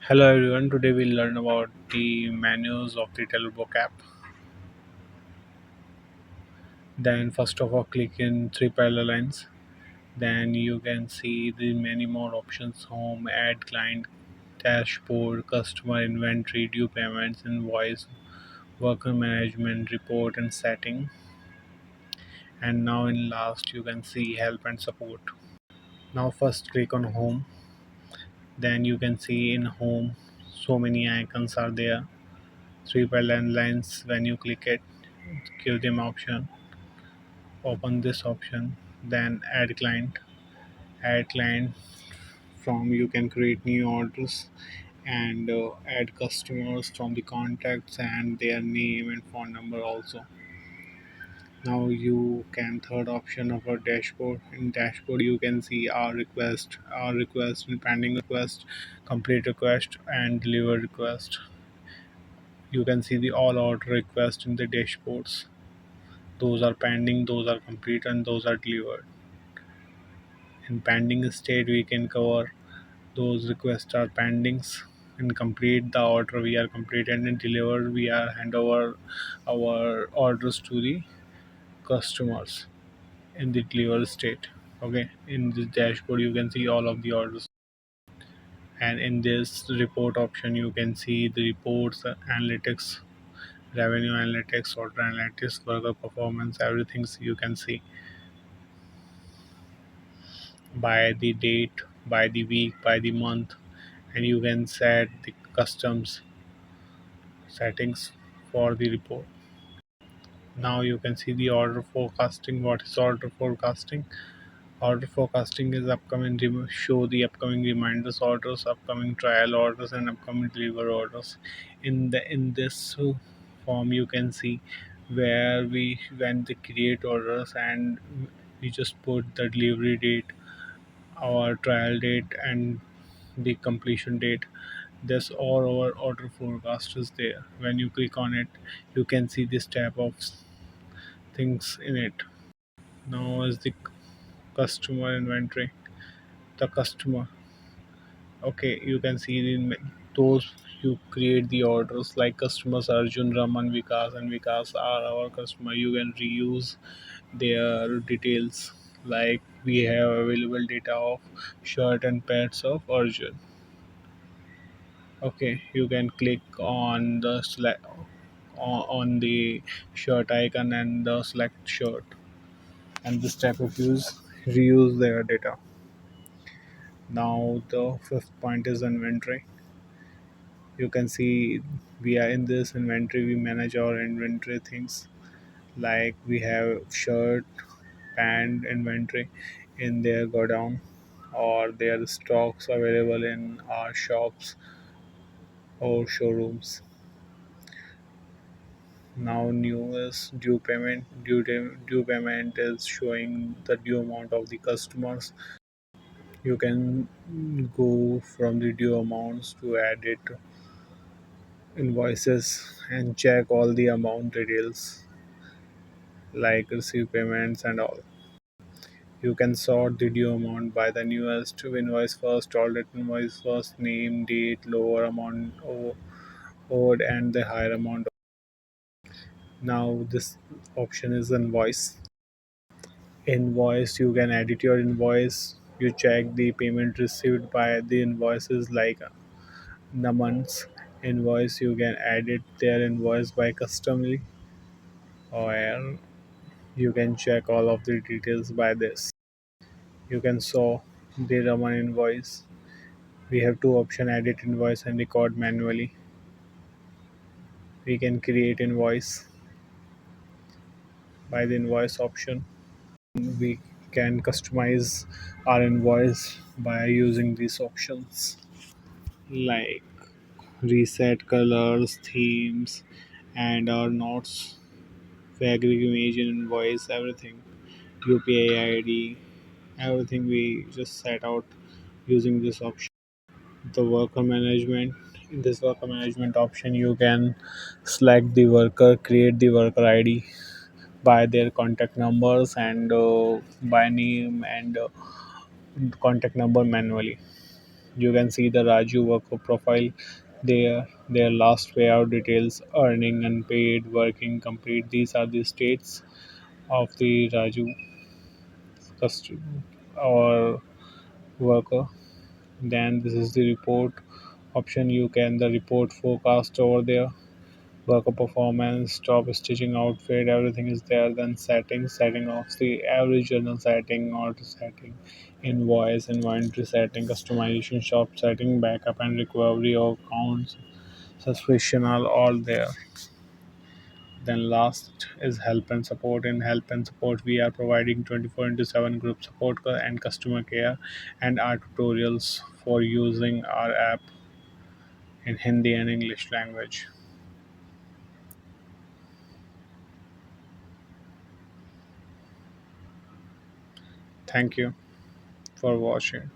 Hello everyone, today we'll learn about the menus of the Tailor Book app. Then first of all click in three parallel lines. Then you can see the many more options: home, add client, dashboard, customer inventory, due payments, invoice, worker management, report and setting. And now in last you can see help and support. Now first click on home. Then you can see in home so many icons are there. Three parallel lines. When you click it, give them option, open this option, then add client. From you can create new orders and add customers from the contacts and their name and phone number also. Now you can third option of our dashboard. In dashboard you can see our request and pending request, complete request and deliver request. You can see the all order request in the dashboards. Those are pending, those are complete and those are delivered. In pending state we can cover those requests are pendings. In complete, the order we are complete, and in deliver we are hand over our orders to the customers in the deliver state. Okay, in this dashboard you can see all of the orders, and in this report option you can see the reports, analytics, revenue analytics, order analytics, worker performance, everything you can see by the date, by the week, by the month, and you can set the customs settings for the report. Now you can see the order forecasting. What is order forecasting? Order forecasting is upcoming show the upcoming reminders orders, upcoming trial orders, and upcoming deliver orders. In this form, you can see where we when they create orders and we just put the delivery date, our trial date, and the completion date. This all our order forecast is there. When you click on it, you can see this type of things in it. Now is the customer inventory. The customer. Okay, you can see those you create the orders like customers Arjun, Raman, Vikas, and Vikas are our customer. You can reuse their details. Like we have available data of shirt and pants of Arjun. Okay, you can click on the select on the shirt icon and the select shirt, and this type of use reuse their data. Now the fifth point is inventory. You can see we are in this inventory. We manage our inventory things like we have shirt, pant inventory in their godown or their stocks available in our shops or showrooms. Now new is due payment. Due payment is showing the due amount of the customers. You can go from the due amounts to add it invoices and check all the amount details like receive payments and all. You can sort the due amount by the newest invoice first, alternate invoice first, name, date, lower amount owed, and the higher amount. Now this option is invoice. Invoice, you can edit your invoice. You check the payment received by the invoices like the month's invoice. You can edit their invoice by customly, or you can check all of the details by this. You can saw the Raman invoice. We have two option: edit invoice and record manually. We can create invoice by the invoice option. We can customize our invoice by using these options like reset colors, themes, and our notes, fabric image invoice, everything, UPI ID, everything we just set out using this option. The worker management. In this worker management option you can select the worker, create the worker ID by their contact numbers and by name and contact number manually. You can see the Raju worker profile there, their last payout details, earning, unpaid, working, complete. These are the states of the Raju customer or worker. Then this is the report option. You can the report forecast over there, worker performance, job stitching outfit, everything is there. Then settings, setting of the average journal setting, auto setting, invoice, inventory setting, customization, shop setting, backup and recovery of accounts, subscription are all there. Then last is help and support. In help and support, we are providing 24 into 7 group support and customer care and our tutorials for using our app in Hindi and English language. Thank you for watching.